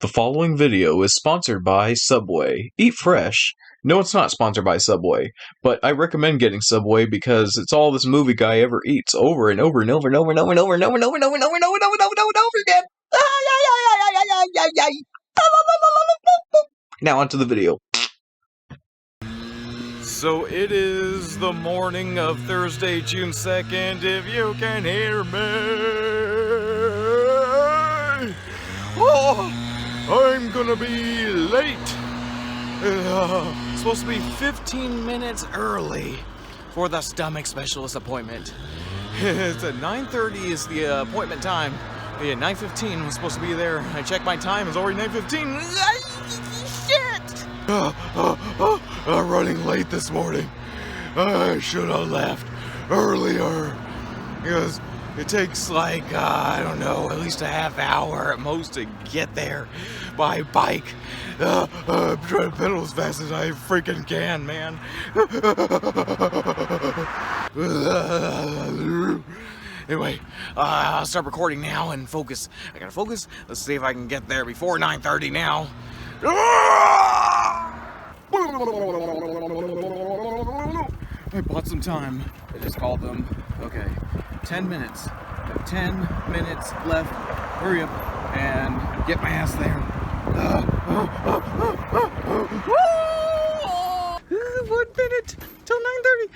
The following video is sponsored by Subway. Eat fresh. No, it's not sponsored by Subway, but I recommend getting Subway because it's all this movie guy ever eats over and over and over and over and over and over and over and over and over and over and over and over and over and over again. Now onto the video. So it is the morning of Thursday, June 2nd, if you can hear me. Oh, I'm gonna be late. Supposed to be 15 minutes early for the stomach specialist appointment. It's at 9:30 is the appointment time. Yeah, 9:15 was supposed to be there. I checked my time, it's already 9:15. Shit! I'm running late this morning. I should have left earlier because it takes like, I don't know, at least a half hour at most to get there by bike. I'm trying to pedal as fast as I freaking can, man. Anyway, I'll start recording now and focus. I gotta focus. Let's see if I can get there before 9:30 now. I bought some time. I just called them. Okay, 10 minutes. 10 minutes left. Hurry up and get my ass there. 1 minute till 9:30.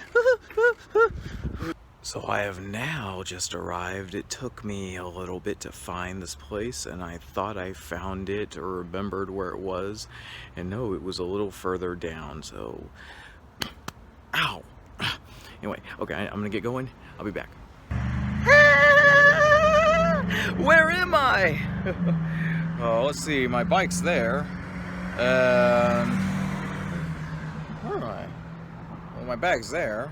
So I have now just arrived. It took me a little bit to find this place, and I thought I found it or remembered where it was. And no, it was a little further down, so... Ow! Anyway, okay, I'm gonna get going. I'll be back. Where am I? Oh, let's see. My bike's there. Where am I? Well, my bag's there.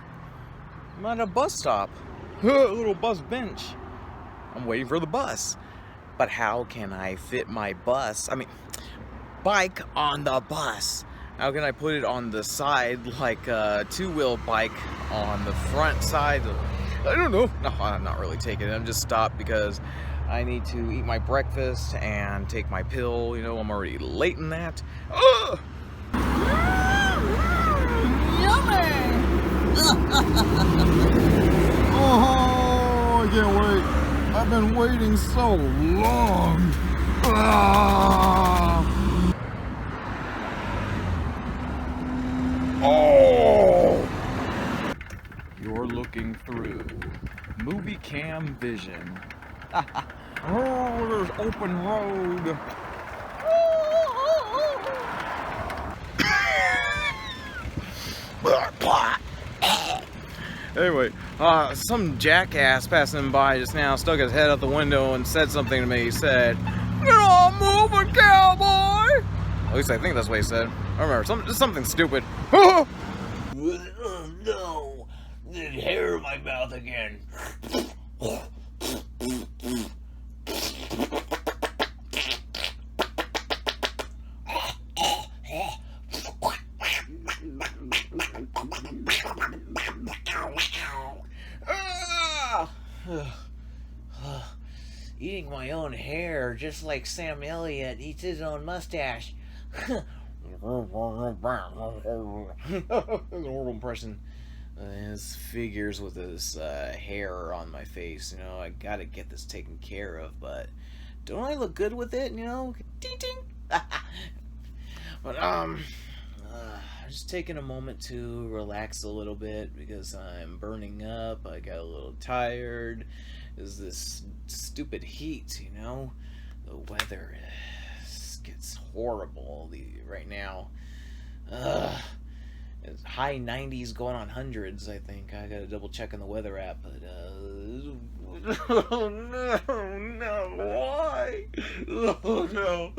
I'm at a bus stop. A little bus bench. I'm waiting for the bus. But how can I fit my bike on the bus? How can I put it on the side like a two-wheel bike on the front side? I don't know. No, I'm not really taking it. I'm just stopped because I need to eat my breakfast and take my pill. You know, I'm already late in that. Ugh! Yummy! Oh, I can't wait. I've been waiting so long. Ah. Oh! You're looking through Movie Cam Vision. Oh, there's open road. Anyway, some jackass passing by just now stuck his head out the window and said something to me. He said, "Get on moving, cowboy!" At least I think that's what he said. I remember, just something stupid. Oh no, the hair in my mouth again. Eating my own hair, just like Sam Elliott eats his own mustache. Horrible impression. His figures with his hair on my face. You know, I gotta get this taken care of, but don't I look good with it? You know, ding ding. But just taking a moment to relax a little bit because I'm burning up. I got a little tired. Is this stupid heat? You know, the weather gets horrible right now. It's high 90s going on hundreds, I think. I gotta double check on the weather app, but oh no, why? Oh no,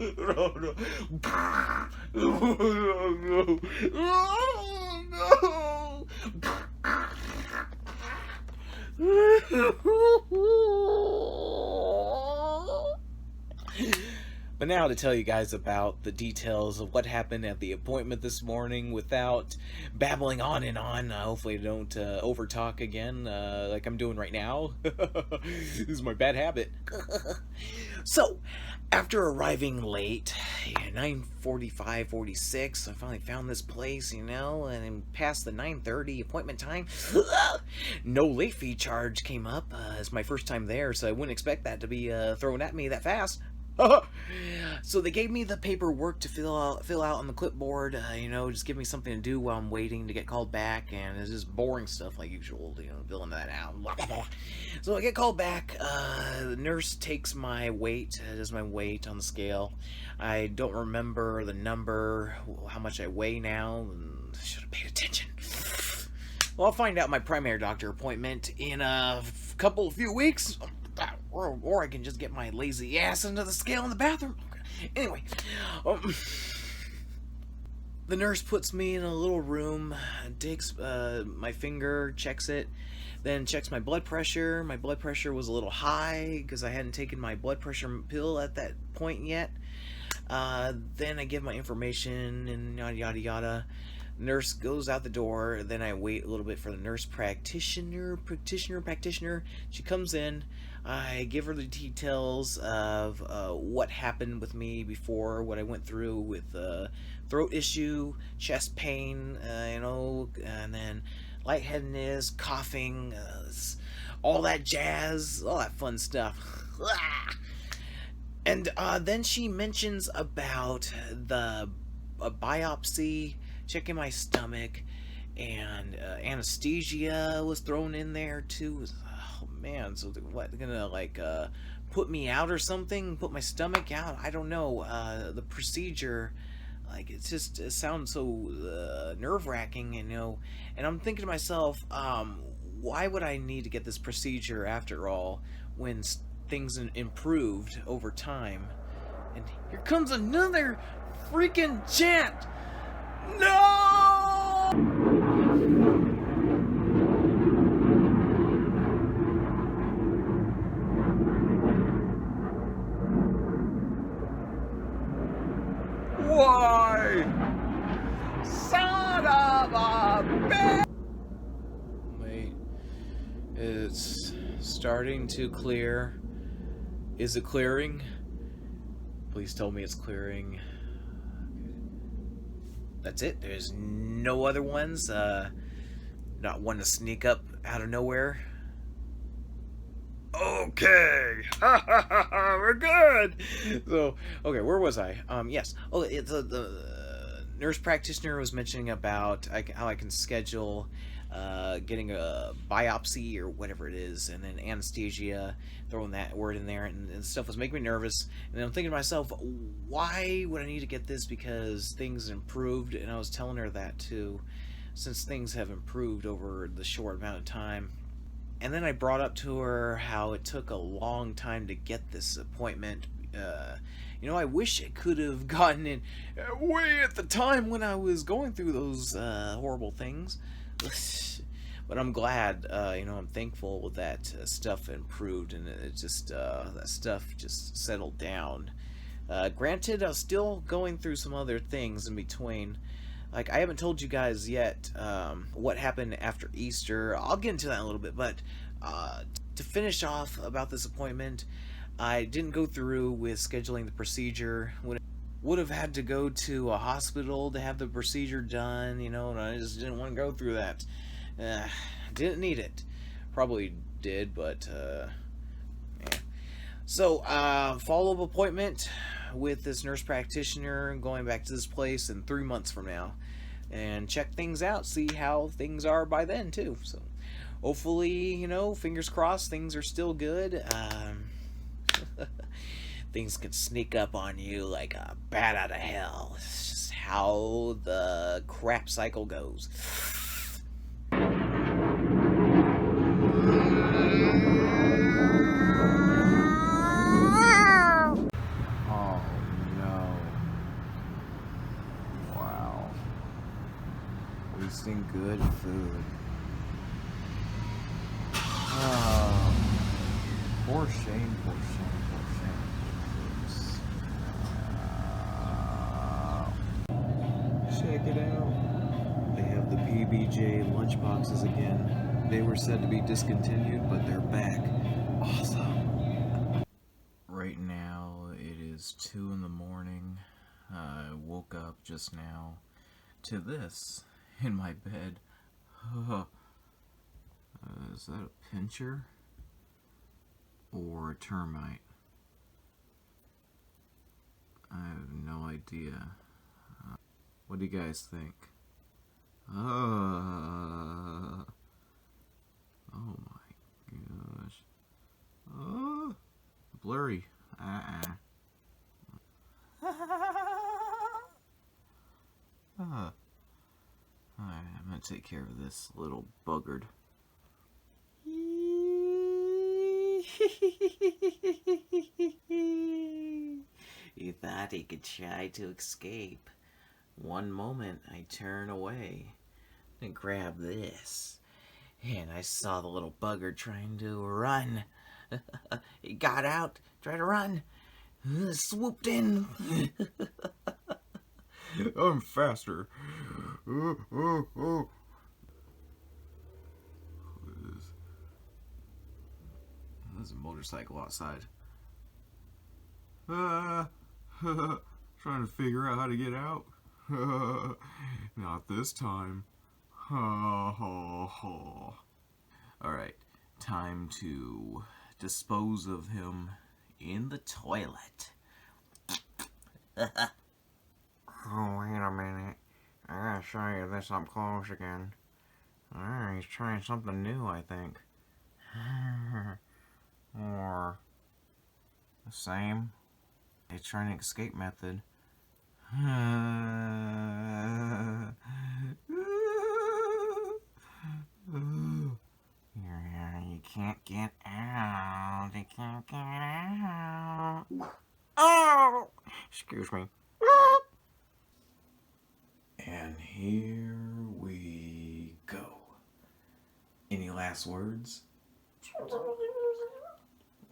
But now to tell you guys about the details of what happened at the appointment this morning without babbling on and on. Hopefully I don't overtalk again like I'm doing right now. This is my bad habit. So, after arriving late, 9:45, 46. I finally found this place, you know, and then past the 9:30 appointment time, no late fee charge came up. It's my first time there, so I wouldn't expect that to be thrown at me that fast. So they gave me the paperwork to fill out on the clipboard, you know, just give me something to do while I'm waiting to get called back, and it's just boring stuff like usual, you know, filling that out. So I get called back, the nurse takes my weight, does my weight on the scale. I don't remember the number, how much I weigh now, and I should have paid attention. Well, I'll find out my primary doctor appointment in a few weeks. Or I can just get my lazy ass into the scale in the bathroom. Okay. Anyway, the nurse puts me in a little room, digs my finger, checks it, then checks my blood pressure. My blood pressure was a little high because I hadn't taken my blood pressure pill at that point yet. Then I give my information and yada yada yada. Nurse goes out the door. Then I wait a little bit for the nurse practitioner. She comes in. I give her the details of what happened with me before, what I went through with throat issue, chest pain, you know, and then lightheadedness, coughing, all that jazz, all that fun stuff. And then she mentions about the biopsy, checking my stomach, and anesthesia was thrown in there too. Oh man, so what, they're gonna like put me out or something, put my stomach out? I don't know. The procedure, like, it sounds so nerve-wracking, you know. And I'm thinking to myself, why would I need to get this procedure after all when things improved over time? And here comes another freaking chant. No! Why? Son of a bitch! Wait, it's starting to clear. Is it clearing? Please tell me it's clearing. That's it? There's no other ones? Not one to sneak up out of nowhere? Okay, we're good. So, okay, where was I? Yes. Oh, the nurse practitioner was mentioning about how I can schedule getting a biopsy or whatever it is, and then anesthesia, throwing that word in there, and stuff was making me nervous. And I'm thinking to myself, why would I need to get this? Because things improved, and I was telling her that too, since things have improved over the short amount of time. And then I brought up to her how it took a long time to get this appointment. You know, I wish I could have gotten in way at the time when I was going through those horrible things. But I'm glad, you know, I'm thankful that stuff improved, and it just, that stuff just settled down. Granted, I was still going through some other things in between. Like, I haven't told you guys yet what happened after Easter. I'll get into that in a little bit, but to finish off about this appointment, I didn't go through with scheduling the procedure. Would have had to go to a hospital to have the procedure done, you know, and I just didn't want to go through that. Didn't need it. Probably did, but yeah. So, follow-up appointment with this nurse practitioner, going back to this place in 3 months from now, and check things out, see how things are by then too. So hopefully, you know, fingers crossed, things are still good. Things can sneak up on you like a bat out of hell. It's just how the crap cycle goes. Wasting good food. Oh, poor Shane, poor Shane, poor Shane. Check it out. They have the PBJ lunchboxes again. They were said to be discontinued, but they're back. Awesome. Right now, it is 2 in the morning. I woke up just now to this in my bed. Is that a pincher? Or a termite? I have no idea. What do you guys think? Oh my gosh. Blurry. I'm gonna take care of this little buggard. He thought he could try to escape. One moment I turn away and grab this, and I saw the little bugger trying to run. He got out, tried to run, swooped in. I'm faster. Oh. There's a motorcycle outside. Trying to figure out how to get out. Not this time. Alright, time to dispose of him in the toilet. Oh, wait a minute. I gotta show you this up close again. He's trying something new, I think. Or the same. He's trying an escape method. You can't get out. You can't get out. Oh! Excuse me. And here we go. Any last words?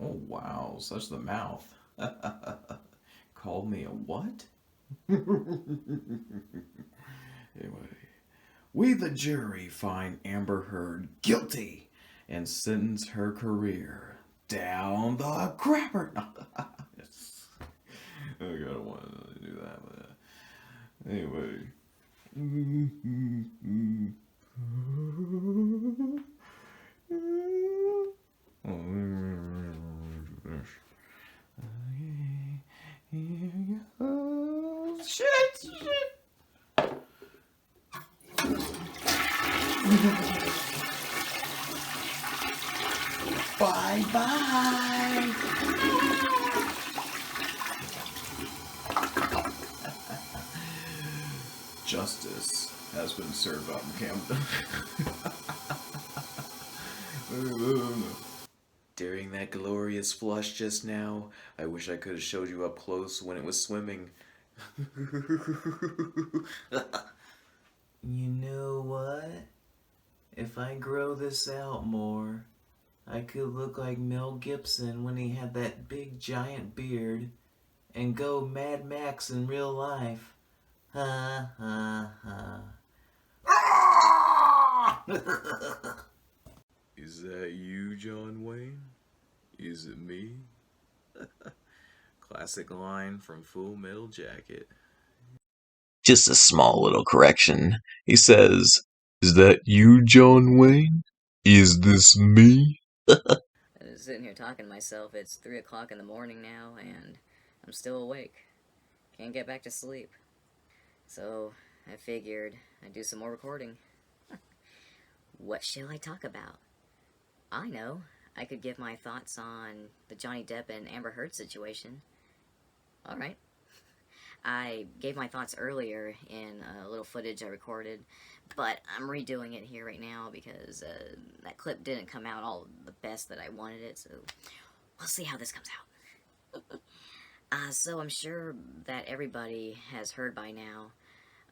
Oh wow, such the mouth. Called me a what? Anyway, we the jury find Amber Heard guilty and sentence her career down the crapper. Yes. I gotta want to do that, but anyway. Shit! Bye bye! Justice has been served on Camden. During that glorious flush just now, I wish I could have showed you up close when it was swimming. You know what? If I grow this out more, I could look like Mel Gibson when he had that big giant beard and go Mad Max in real life. Ha ha ha. Is that you, John Wayne? Is it me? Classic line from Full Metal Jacket. Just a small little correction. He says, "Is that you, John Wayne? Is this me?" I'm sitting here talking to myself. It's 3 o'clock in the morning now, and I'm still awake. Can't get back to sleep. So I figured I'd do some more recording. What shall I talk about? I know. I could give my thoughts on the Johnny Depp and Amber Heard situation. Alright. I gave my thoughts earlier in a little footage I recorded, but I'm redoing it here right now because that clip didn't come out all the best that I wanted it, so we'll see how this comes out. So I'm sure that everybody has heard by now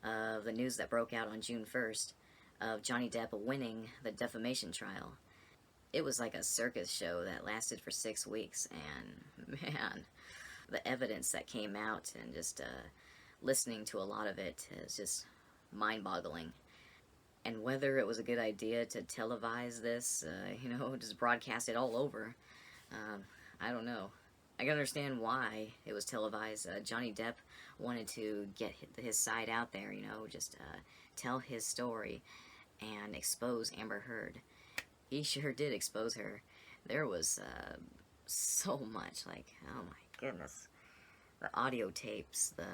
of the news that broke out on June 1st of Johnny Depp winning the defamation trial. It was like a circus show that lasted for 6 weeks, and man, the evidence that came out and just listening to a lot of it is just mind-boggling. And whether it was a good idea to televise this, just broadcast it all over, I don't know. I can understand why it was televised. Johnny Depp wanted to get his side out there, you know, just tell his story and expose Amber Heard. He sure did expose her. There was so much, like, oh my goodness. The audio tapes, the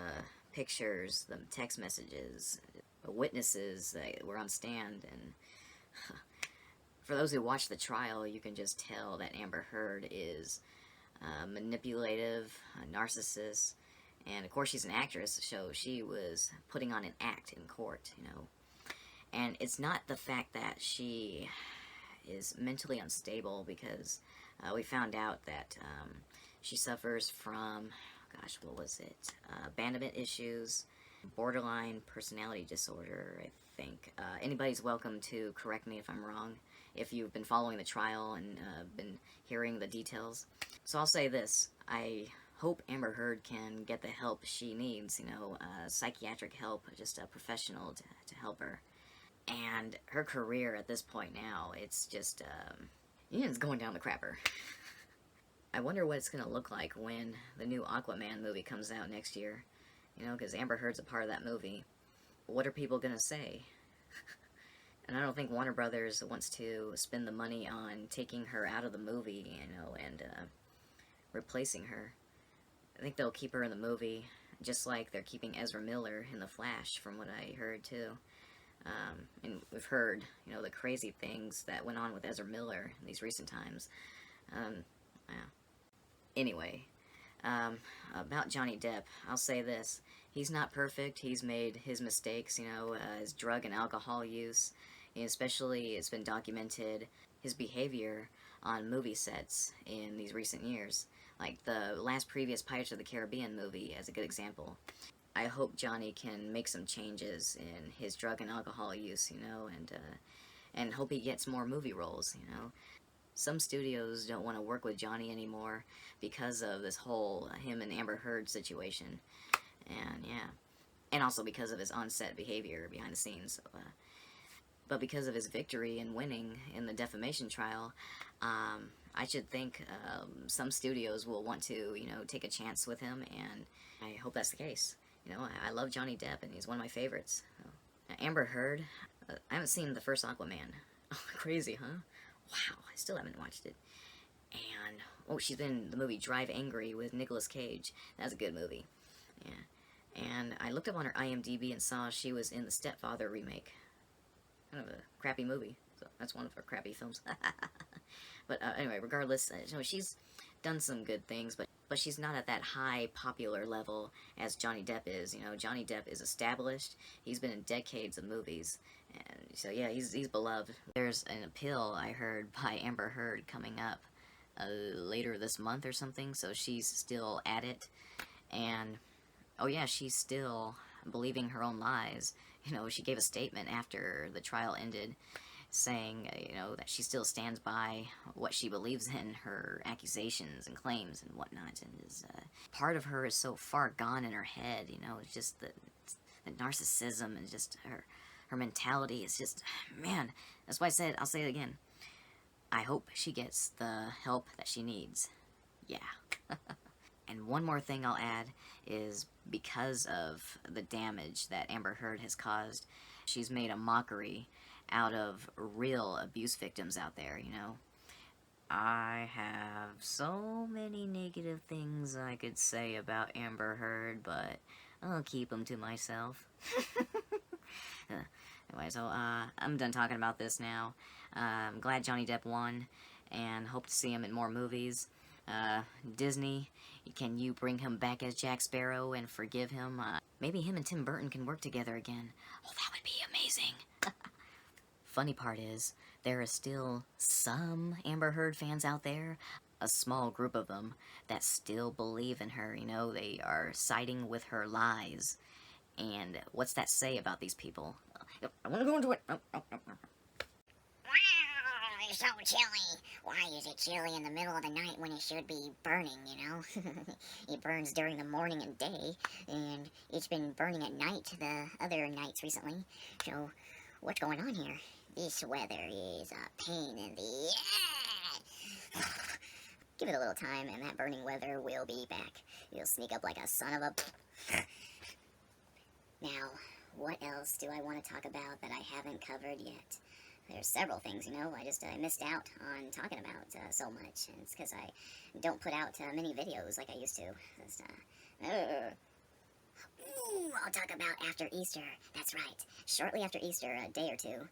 pictures, the text messages, the witnesses that were on stand, and for those who watch the trial, you can just tell that Amber Heard is manipulative, a narcissist, and of course she's an actress, so she was putting on an act in court, you know. And it's not the fact that she is mentally unstable, because we found out that she suffers from, gosh, what was it? Abandonment issues, borderline personality disorder, I think. Anybody's welcome to correct me if I'm wrong, if you've been following the trial and been hearing the details. So I'll say this, I hope Amber Heard can get the help she needs, you know, psychiatric help, just a professional to help her. And her career at this point now, it's just, it's going down the crapper. I wonder what it's going to look like when the new Aquaman movie comes out next year. You know, because Amber Heard's a part of that movie. What are people going to say? And I don't think Warner Brothers wants to spend the money on taking her out of the movie, you know, and replacing her. I think they'll keep her in the movie, just like they're keeping Ezra Miller in The Flash, from what I heard, too. And we've heard, you know, the crazy things that went on with Ezra Miller in these recent times. Yeah. Anyway, about Johnny Depp, I'll say this. He's not perfect. He's made his mistakes, you know, his drug and alcohol use. Especially, it's been documented, his behavior on movie sets in these recent years. Like the last previous Pirates of the Caribbean movie as a good example. I hope Johnny can make some changes in his drug and alcohol use, you know, and hope he gets more movie roles, you know. Some studios don't want to work with Johnny anymore because of this whole him and Amber Heard situation. And yeah. And also because of his on-set behavior behind the scenes. But because of his victory and winning in the defamation trial, I should think some studios will want to, you know, take a chance with him, and I hope that's the case. You know, I love Johnny Depp, and he's one of my favorites. Amber Heard, I haven't seen the first Aquaman. Oh, crazy, huh? Wow, I still haven't watched it. And, oh, she's been in the movie Drive Angry with Nicolas Cage. That's a good movie. Yeah. And I looked up on her IMDb and saw she was in the Stepfather remake. Kind of a crappy movie. So that's one of her crappy films. But anyway, regardless, you know, she's done some good things, but she's not at that high popular level as Johnny Depp is. You know, Johnny Depp is established. He's been in decades of movies. And so, yeah, he's beloved. There's an appeal, I heard, by Amber Heard coming up later this month or something, so she's still at it. And, oh yeah, she's still believing her own lies. You know, she gave a statement after the trial ended saying, you know, that she still stands by what she believes in, her accusations and claims and whatnot. And is part of her is so far gone in her head, you know, it's just the narcissism and just her mentality is just, man, that's why I said, I'll say it again. I hope she gets the help that she needs. Yeah. And one more thing I'll add is because of the damage that Amber Heard has caused, she's made a mockery out of real abuse victims out there, you know. I have so many negative things I could say about Amber Heard, but I'll keep them to myself. Anyway, so I'm done talking about this now. I'm glad Johnny Depp won, and hope to see him in more movies. Disney, can you bring him back as Jack Sparrow and forgive him? Maybe him and Tim Burton can work together again. Oh, that would be amazing. Funny part is, there are still some Amber Heard fans out there, a small group of them, that still believe in her, you know, they are siding with her lies. And what's that say about these people? I want to go into it. Oh. It's so chilly. Why is it chilly in the middle of the night when it should be burning, you know? It burns during the morning and day, and it's been burning at night the other nights recently. So, what's going on here? This weather is a pain in the ass. Give it a little time, and that burning weather will be back. It'll sneak up like a son of a... what else do I want to talk about that I haven't covered yet? There's several things, you know. I missed out on talking about so much, and it's because I don't put out many videos like I used to. Ooh, I'll talk about after Easter. That's right. Shortly after Easter, a day or two,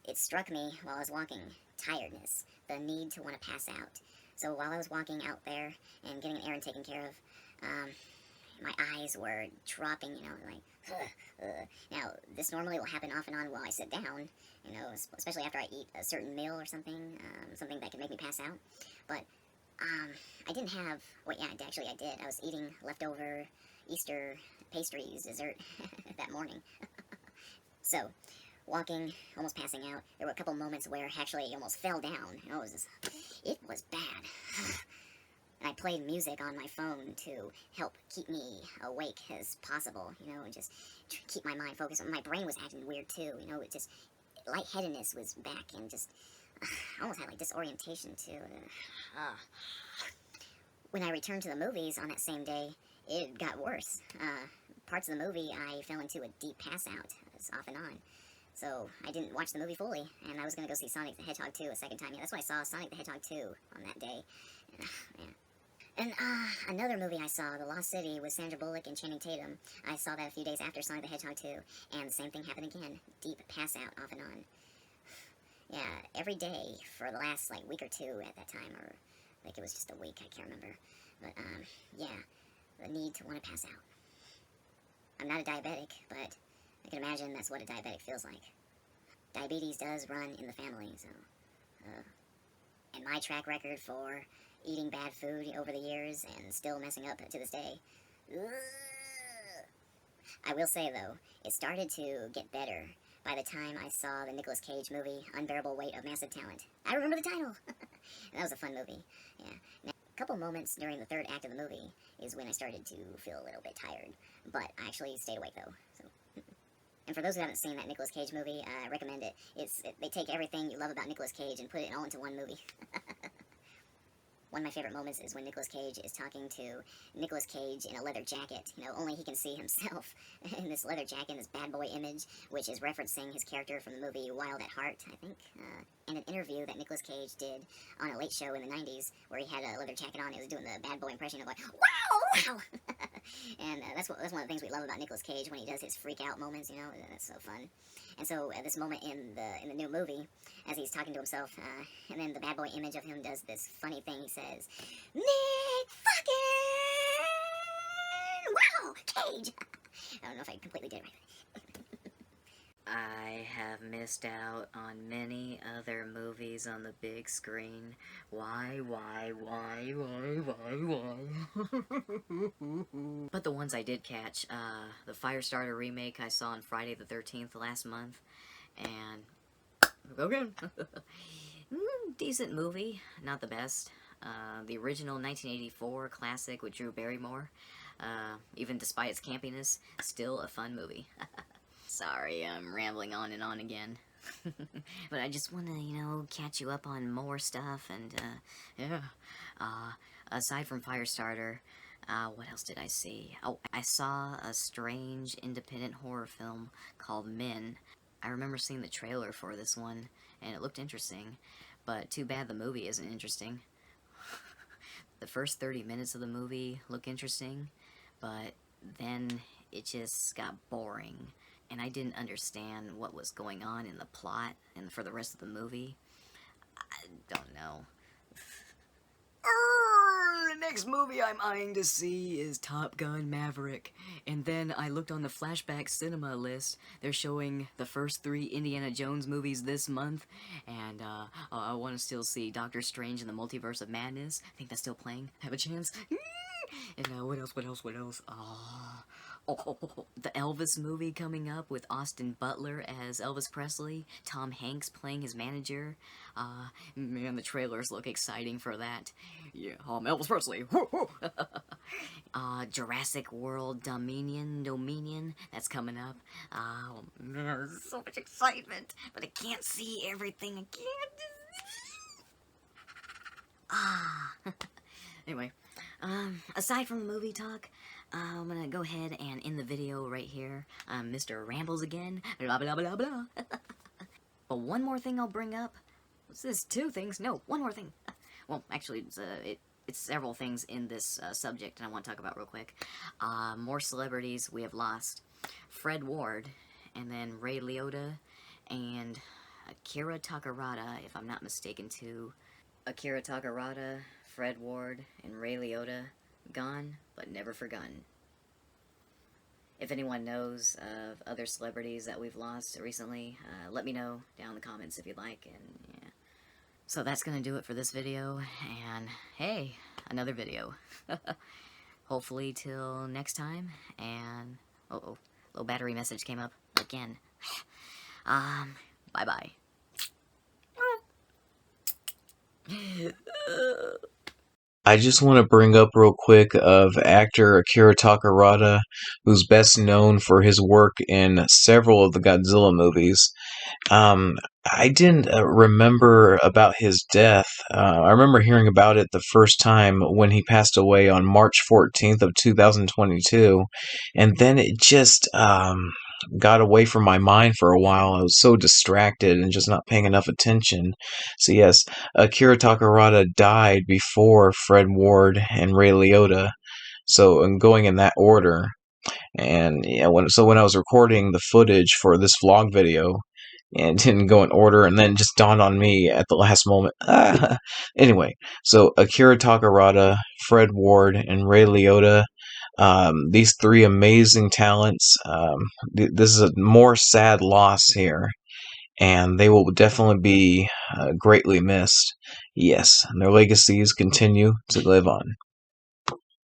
it struck me while I was walking. Tiredness. The need to want to pass out. So while I was walking out there and getting an errand taken care of, my eyes were dropping, you know, like, Now, this normally will happen off and on while I sit down, you know, especially after I eat a certain meal or something, something that can make me pass out. But, I didn't have, wait, yeah, actually I did. I was eating leftover Easter pastries, dessert, that morning. So, walking, almost passing out, there were a couple moments where actually I almost fell down. You know, it was bad. And I played music on my phone to help keep me awake as possible, you know, and just keep my mind focused. My brain was acting weird too, you know, it just, lightheadedness was back, and just, I almost had like disorientation too. When I returned to the movies on that same day, it got worse. Parts of the movie, I fell into a deep pass out, off and on. So I didn't watch the movie fully, and I was going to go see Sonic the Hedgehog 2 a second time. Yeah, that's why I saw Sonic the Hedgehog 2 on that day. Yeah. And another movie I saw, The Lost City, with Sandra Bullock and Channing Tatum. I saw that a few days after Sonic the Hedgehog 2, and the same thing happened again. Deep pass out, off and on. Yeah, every day for the last, like, week or two at that time, or, like, it was just a week, I can't remember. But, yeah, the need to want to pass out. I'm not a diabetic, but I can imagine that's what a diabetic feels like. Diabetes does run in the family, so, and my track record for eating bad food over the years and still messing up to this day. I will say, though, it started to get better by the time I saw the Nicolas Cage movie, Unbearable Weight of Massive Talent. I remember the title! That was a fun movie, yeah. Now, a couple moments during the third act of the movie is when I started to feel a little bit tired, but I actually stayed awake, though, so... And for those who haven't seen that Nicolas Cage movie, I recommend it. They take everything you love about Nicolas Cage and put it all into one movie. One of my favorite moments is when Nicolas Cage is talking to Nicolas Cage in a leather jacket. You know, only he can see himself in this leather jacket, this bad boy image, which is referencing his character from the movie Wild at Heart, I think. And an interview that Nicolas Cage did on a late show in the 90s, where he had a leather jacket on. He was doing the bad boy impression of like, wow, wow! And that's one of the things we love about Nicolas Cage when he does his freak out moments, you know, that's so fun. And so at this moment in the new movie, as he's talking to himself, and then the bad boy image of him does this funny thing. He says, Nick fucking wow Cage. I don't know if I completely did it right. I have missed out on many other movies on the big screen. Why? But the ones I did catch, the Firestarter remake I saw on Friday the 13th last month, and... Go again! Decent movie, not the best. The original 1984 classic with Drew Barrymore, even despite its campiness, still a fun movie. Sorry, I'm rambling on and on again. But I just want to, you know, catch you up on more stuff, and, yeah. Aside from Firestarter, what else did I see? Oh, I saw a strange independent horror film called Men. I remember seeing the trailer for this one, and it looked interesting, but too bad the movie isn't interesting. The first 30 minutes of the movie look interesting, but then it just got boring. And I didn't understand what was going on in the plot and for the rest of the movie. I don't know. The next movie I'm eyeing to see is Top Gun Maverick. And then I looked on the Flashback Cinema list. They're showing the first 3 Indiana Jones movies this month. And I want to still see Doctor Strange in the Multiverse of Madness. I think that's still playing. Have a chance. And what else? Oh, the Elvis movie coming up with Austin Butler as Elvis Presley, Tom Hanks playing his manager. Man, the trailers look exciting for that. Yeah, Elvis Presley. Jurassic World Dominion, that's coming up. So much excitement, but I can't see everything. I can't. Anyway, aside from the movie talk, I'm gonna go ahead and end the video right here. Mr. Rambles again. Blah, blah, blah, blah. But one more thing I'll bring up. What's this? 2 things? No, one more thing. Well, actually, it's several things in this subject, and I want to talk about real quick. More celebrities we have lost. Fred Ward, and then Ray Liotta, and Akira Takarada, if I'm not mistaken, too. Akira Takarada, Fred Ward, and Ray Liotta, gone, but never forgotten. If anyone knows of other celebrities that we've lost recently, let me know down in the comments if you'd like, and yeah. So that's gonna do it for this video, and hey, another video. Hopefully till next time, and little battery message came up again. Bye-bye. I just want to bring up real quick of actor Akira Takarada, who's best known for his work in several of the Godzilla movies. I didn't remember about his death. I remember hearing about it the first time when he passed away on March 14th of 2022, and then it just got away from my mind for a while. I was so distracted and just not paying enough attention. So yes, Akira Takarada died before Fred Ward and Ray Liotta. So I'm going in that order. And yeah, when I was recording the footage for this vlog video, and didn't go in order, and then just dawned on me at the last moment. Anyway, so Akira Takarada, Fred Ward, and Ray Liotta. These 3 amazing talents. This is a more sad loss here, and they will definitely be greatly missed. Yes, and their legacies continue to live on.